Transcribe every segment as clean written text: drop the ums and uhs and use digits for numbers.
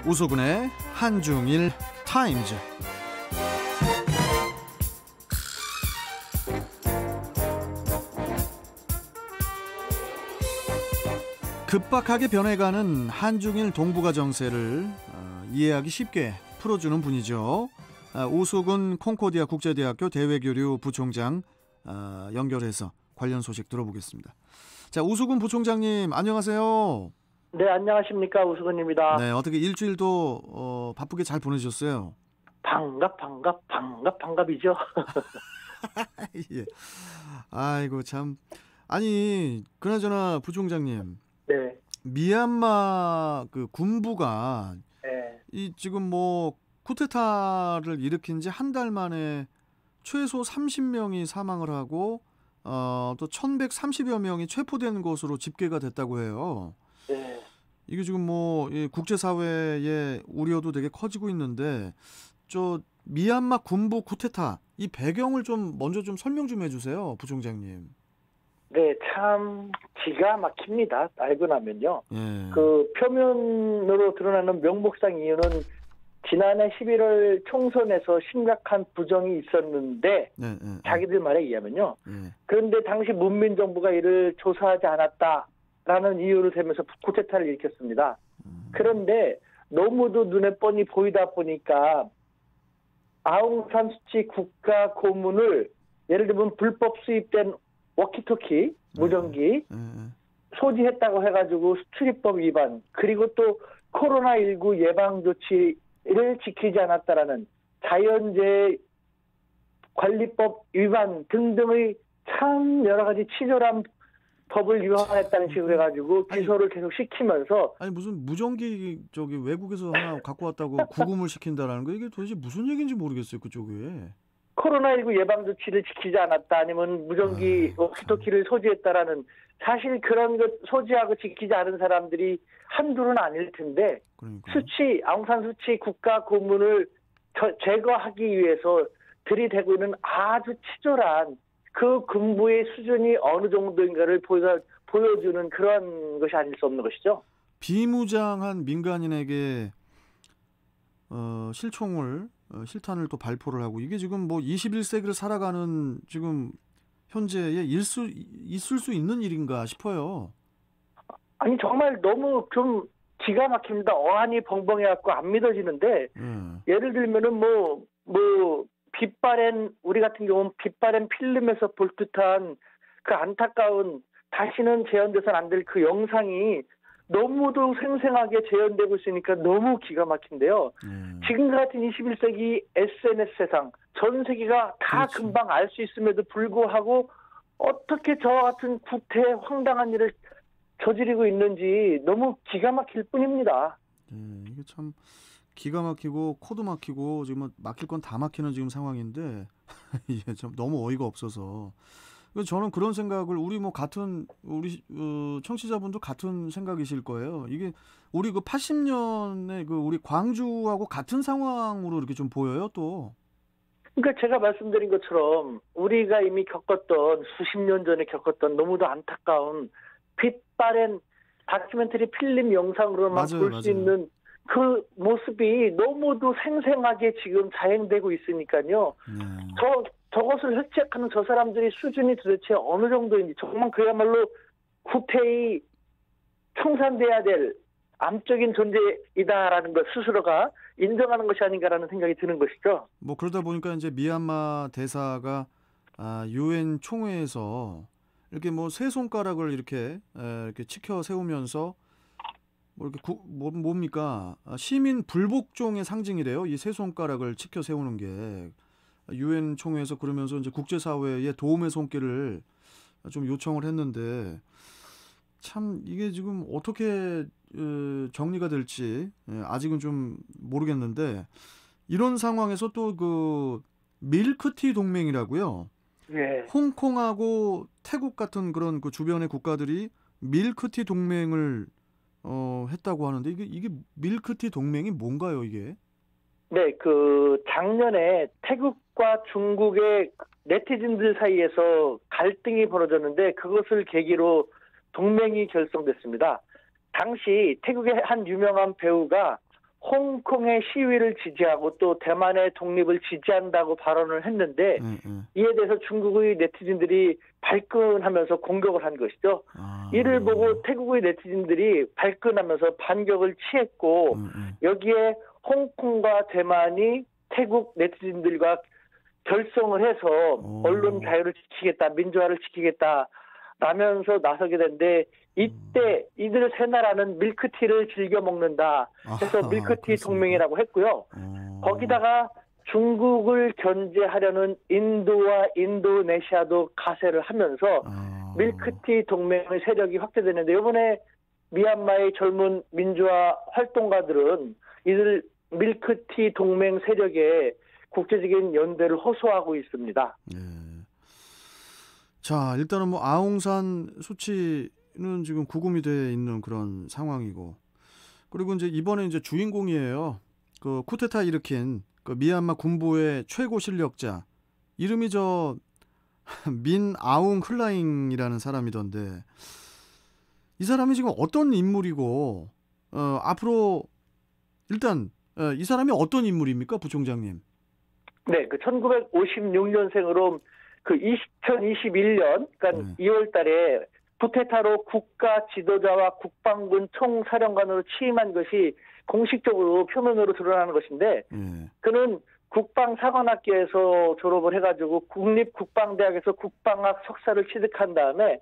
우소근의 한중일 타임즈. 급박하게 변해가는 한중일 동북아 정세를 이해하기 쉽게 풀어주는 분이죠. 우소근 콩코디아 국제대학교 대외교류 부총장 연결해서 관련 소식 들어보겠습니다. 자, 우소근 부총장님 안녕하세요. 네, 안녕하십니까. 우수근입니다. 네, 어떻게 일주일도 바쁘게 잘 보내셨어요? 반갑이죠. 예. 아이고 참. 아니, 그나저나 부총장님. 네. 미얀마 그 군부가 네. 이 지금 뭐 쿠데타를 일으킨 지 한 달 만에 최소 30명이 사망을 하고 또 1130여 명이 체포된 것으로 집계가 됐다고 해요. 네. 이게 지금 뭐 국제사회의 우려도 되게 커지고 있는데 저 미얀마 군부 쿠데타 이 배경을 좀 먼저 좀 설명 좀 해주세요, 부총장님. 네, 참 기가 막힙니다. 알고 나면요. 예. 그 표면으로 드러나는 명목상 이유는 지난해 11월 총선에서 심각한 부정이 있었는데 자기들 말에 의하면요. 그런데 당시 문민정부가 이를 조사하지 않았다라는 이유를 대면서 쿠데타를 일으켰습니다. 그런데 너무도 눈에 뻔히 보이다 보니까 아웅산 수치 국가 고문을 예를 들면 불법 수입된 워키토키, 무전기 소지했다고 해가지고 수출입법 위반, 그리고 또 코로나19 예방 조치를 지키지 않았다라는 자연재해 관리법 위반 등등의 참 여러 가지 치졸한 법을 위반했다는 식으로 해가지고 기소를 계속 시키면서. 아니 무슨 무전기 저기 외국에서 하나 갖고 왔다고 구금을 시킨다라는 거, 이게 도대체 무슨 얘기인지 모르겠어요, 그쪽에. 코로나19 예방 조치를 지키지 않았다, 아니면 무전기 워키토키를 소지했다라는, 사실 그런 것 소지하고 지키지 않은 사람들이 한둘은 아닐 텐데, 그러니까요. 아웅산 수치 국가 고문을 제거하기 위해서 들이대고 있는 아주 치졸한 그 군부의 수준이 어느 정도인가를 보여주는 그런 것이 아닐 수 없는 것이죠. 비무장한 민간인에게 실탄을 또 발포를 하고, 이게 지금 뭐 21세기를 살아가는 지금 현재에 있을 수 있는 일인가 싶어요. 아니 정말 너무 좀 기가 막힙니다. 어안이 벙벙해갖고 안 믿어지는데 예를 들면은 우리 같은 경우는 빛바랜 필름에서 볼 듯한 그 안타까운, 다시는 재현돼서는 안 될 그 영상이 너무도 생생하게 재현되고 있으니까 너무 기가 막힌데요. 지금 같은 21세기 SNS 세상, 전 세계가 다 그렇지. 금방 알 수 있음에도 불구하고 어떻게 저와 같은 구태 황당한 일을 저지르고 있는지 너무 기가 막힐 뿐입니다. 이게 참 기가 막히고 코도 막히고 지금 막힐 건 다 막히는 지금 상황인데 이게 좀 너무 어이가 없어서. 저는 그런 생각을 우리 청취자분도 같은 생각이실 거예요. 이게 우리 그 80년에 우리 광주하고 같은 상황으로 이렇게 좀 보여요, 또. 그러니까 제가 말씀드린 것처럼 우리가 이미 겪었던, 수십 년 전에 겪었던 너무도 안타까운 빛바랜 다큐멘터리 필름 영상으로만 볼 수 있는 그 모습이 너무도 생생하게 지금 자행되고 있으니까요. 저것을 획책하는 저 사람들의 수준이 도대체 어느 정도인지, 정말 그야말로 구태의 청산돼야 될 암적인 존재이다라는 것 스스로가 인정하는 것이 아닌가라는 생각이 드는 것이죠. 뭐 그러다 보니까 이제 미얀마 대사가 유엔 총회에서 이렇게 세 손가락을 이렇게 치켜 세우면서 뭡니까? 시민 불복종의 상징이래요. 이 세 손가락을 치켜 세우는 게. 유엔 총회에서 그러면서 이제 국제사회에 도움의 손길을 좀 요청을 했는데, 참 이게 지금 어떻게 정리가 될지 아직은 좀 모르겠는데, 이런 상황에서 또 그 밀크티 동맹이라고요. 예. 홍콩하고 태국 같은 그런 그 주변의 국가들이 밀크티 동맹을 했다고 하는데, 이게 밀크티 동맹이 뭔가요, 이게? 네, 작년에 태국과 중국의 네티즌들 사이에서 갈등이 벌어졌는데, 그것을 계기로 동맹이 결성됐습니다. 당시 태국의 한 유명한 배우가 홍콩의 시위를 지지하고 또 대만의 독립을 지지한다고 발언을 했는데 이에 대해서 중국의 네티즌들이 발끈하면서 공격을 한 것이죠. 이를 보고 태국의 네티즌들이 발끈하면서 반격을 취했고 여기에 홍콩과 대만이 태국 네티즌들과 결성을 해서 언론 자유를 지키겠다, 민주화를 지키겠다 라면서 나서게 됐는데 이때 이들 세 나라는 밀크티를 즐겨 먹는다 해서 밀크티 그렇습니까? 동맹이라고 했고요. 거기다가 중국을 견제하려는 인도와 인도네시아도 가세를 하면서 밀크티 동맹의 세력이 확대되는데 이번에 미얀마의 젊은 민주화 활동가들은 이들 밀크티 동맹 세력의 국제적인 연대를 호소하고 있습니다. 예. 자, 일단은 뭐 아웅산 수치는 지금 구금이 돼 있는 그런 상황이고, 그리고 이제 이번에 이제 주인공이에요. 그 쿠데타 일으킨 그 미얀마 군부의 최고 실력자, 이름이 저 민 아웅 흘라잉이라는 사람이던데, 이 사람이 지금 어떤 인물이고, 앞으로 일단 이 사람이 어떤 인물입니까, 부총장님? 네, 그 1956년생으로 그 2021년, 그러니까 2월 달에 쿠데타로 국가 지도자와 국방군 총사령관으로 취임한 것이 공식적으로 표면으로 드러나는 것인데, 그는 국방사관학교에서 졸업을 해가지고 국립국방대학에서 국방학 석사를 취득한 다음에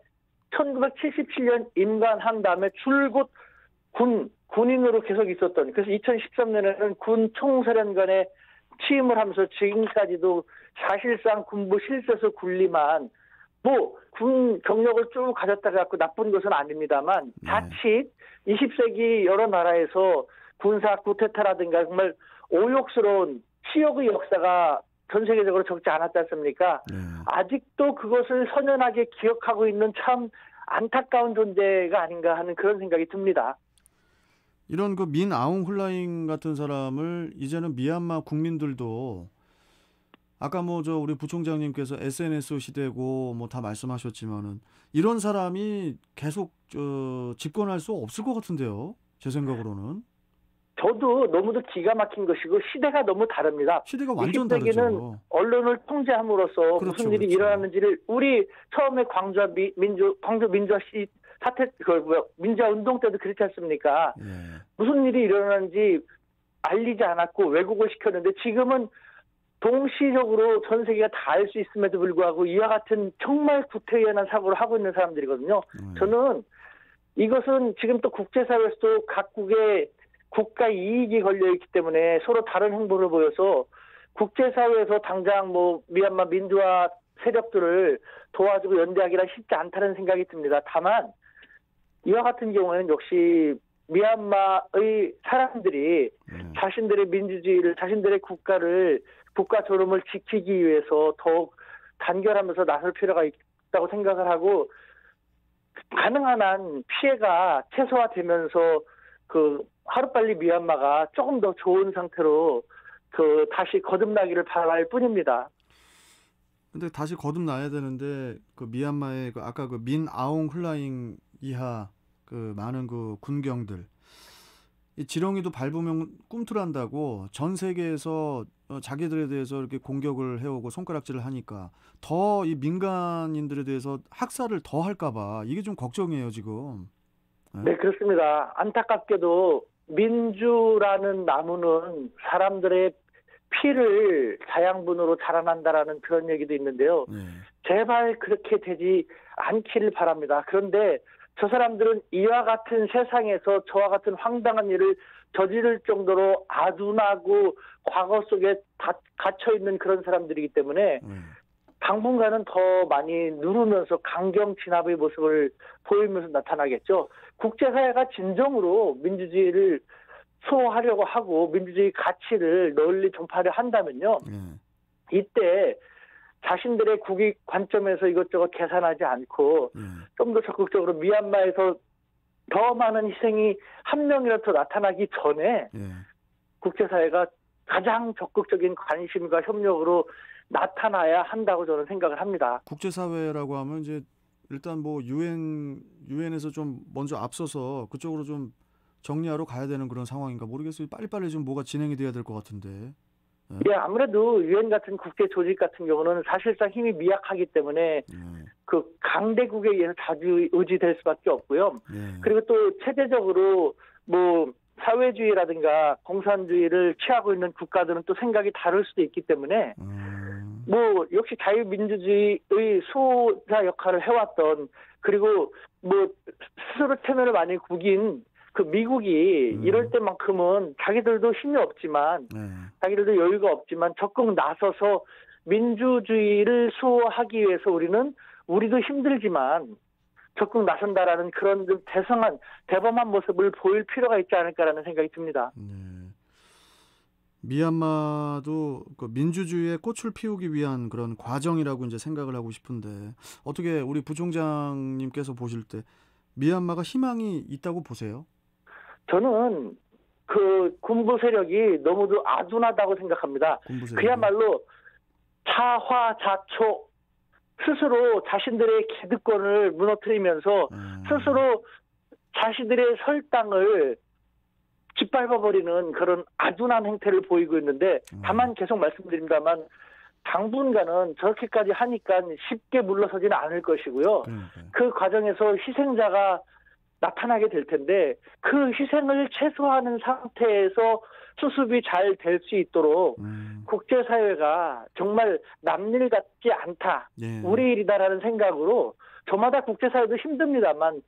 1977년 임관한 다음에 줄곧 군인으로 계속 있었던, 그래서 2013년에는 군 총사령관에 취임을 하면서 지금까지도 사실상 군부 실세서 군림한 뭐 군 경력을 쭉 가졌다 갖고 나쁜 것은 아닙니다만 자칫 20세기 여러 나라에서 군사 쿠데타라든가 정말 오욕스러운 치욕의 역사가 전 세계적으로 적지 않았지 않습니까? 아직도 그것을 선연하게 기억하고 있는 참 안타까운 존재가 아닌가 하는 그런 생각이 듭니다. 이런 그 민 아웅 훌라잉 같은 사람을 이제는 미얀마 국민들도, 아까 뭐 저 우리 부총장님께서 SNS 시대고 뭐 다 말씀하셨지만은 이런 사람이 계속 집권할 수 없을 것 같은데요. 제 생각으로는. 저도 너무도 기가 막힌 것이고 시대가 너무 다릅니다. 시대가 완전 20세기는 다르죠. 언론을 통제함으로써 그렇죠, 무슨 일이 그렇죠. 일어났는지를 우리 처음에 광주 민주화 시 사태 민주화 운동 때도 그렇지 않습니까? 무슨 일이 일어났는지 알리지 않았고 왜곡을 시켰는데 지금은 동시적으로 전 세계가 다 알 수 있음에도 불구하고 이와 같은 정말 구태의연한 사고를 하고 있는 사람들이거든요. 저는 이것은 지금 또 국제사회에서도 각국의 국가 이익이 걸려있기 때문에 서로 다른 행보를 보여서 국제사회에서 당장 뭐 미얀마 민주화 세력들을 도와주고 연대하기란 쉽지 않다는 생각이 듭니다. 다만 이와 같은 경우에는 역시 미얀마의 사람들이 자신들의 민주주의를, 자신들의 국가 존엄을 지키기 위해서 더욱 단결하면서 나설 필요가 있다고 생각을 하고, 가능한 한 피해가 최소화되면서 그 하루빨리 미얀마가 조금 더 좋은 상태로 그 다시 거듭나기를 바랄 뿐입니다. 근데 다시 거듭나야 되는데 그 미얀마의 그 아까 그 민 아웅 훌라잉 이하 그 많은 그 군경들, 이 지렁이도 밟으면 꿈틀한다고 전 세계에서 자기들에 대해서 이렇게 공격을 해오고 손가락질을 하니까 더 이 민간인들에 대해서 학살을 더 할까봐 이게 좀 걱정이에요 지금. 네, 그렇습니다. 안타깝게도 민주라는 나무는 사람들의 피를 자양분으로 자라난다라는 그런 얘기도 있는데요. 제발 그렇게 되지 않기를 바랍니다. 그런데 저 사람들은 이와 같은 세상에서 저와 같은 황당한 일을 저지를 정도로 아둔하고 과거 속에 갇혀있는 그런 사람들이기 때문에 당분간은 더 많이 누르면서 강경 진압의 모습을 보이면서 나타나겠죠. 국제사회가 진정으로 민주주의를 수호하려고 하고 민주주의 가치를 널리 전파를 한다면요. 이때 자신들의 국익 관점에서 이것저것 계산하지 않고 좀 더 적극적으로 미얀마에서 더 많은 희생이 한 명이라도 더 나타나기 전에 국제사회가 가장 적극적인 관심과 협력으로 나타나야 한다고 저는 생각을 합니다. 국제사회라고 하면 이제 일단 뭐 유엔에서 좀 먼저 앞서서 그쪽으로 좀 정리하러 가야 되는 그런 상황인가 모르겠어요. 빨리빨리 좀 뭐가 진행이 돼야 될 것 같은데. 예, 아무래도 유엔 같은 국제 조직 같은 경우는 사실상 힘이 미약하기 때문에 그 강대국에 의해서 자주 의지될 수밖에 없고요. 그리고 또 체제적으로 뭐 사회주의라든가 공산주의를 취하고 있는 국가들은 또 생각이 다를 수도 있기 때문에 뭐 역시 자유민주주의의 수호자 역할을 해왔던, 그리고 뭐 스스로 체면을 많이 구긴 그 미국이 이럴 때만큼은 자기들도 힘이 없지만 자기들도 여유가 없지만 적극 나서서 민주주의를 수호하기 위해서 우리도 힘들지만 적극 나선다라는 그런 좀 대범한 모습을 보일 필요가 있지 않을까라는 생각이 듭니다. 미얀마도 그 민주주의의 꽃을 피우기 위한 그런 과정이라고 이제 생각을 하고 싶은데 어떻게 우리 부총장님께서 보실 때 미얀마가 희망이 있다고 보세요? 저는 그 군부 세력이 너무도 아둔하다고 생각합니다. 그야말로 자화자초, 스스로 자신들의 기득권을 무너뜨리면서 스스로 자신들의 설 땅을 짓밟아버리는 그런 아둔한 행태를 보이고 있는데, 다만 계속 말씀드립니다만 당분간은 저렇게까지 하니까 쉽게 물러서지는 않을 것이고요. 그 과정에서 희생자가 나타나게 될 텐데 그 희생을 최소화하는 상태에서 수습이 잘 될 수 있도록 국제사회가 정말 남일 같지 않다, 우리 일이다라는 생각으로 저마다 국제사회도 힘듭니다만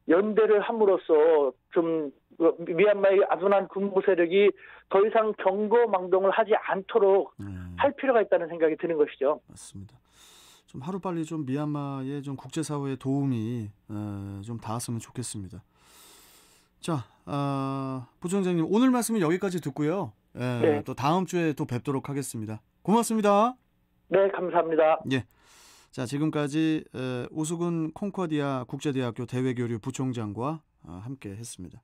연대를 함으로써 좀 미얀마의 아둔한 군부 세력이 더 이상 경고망동을 하지 않도록 할 필요가 있다는 생각이 드는 것이죠. 맞습니다. 좀 하루빨리 좀 미얀마의 좀 국제사회의 도움이 좀 닿았으면 좋겠습니다. 자, 부총장님 오늘 말씀은 여기까지 듣고요. 네. 또 다음 주에 또 뵙도록 하겠습니다. 고맙습니다. 네, 감사합니다. 예. 자, 지금까지 우수근 콩코디아 국제대학교 대외교류 부총장과 함께 했습니다.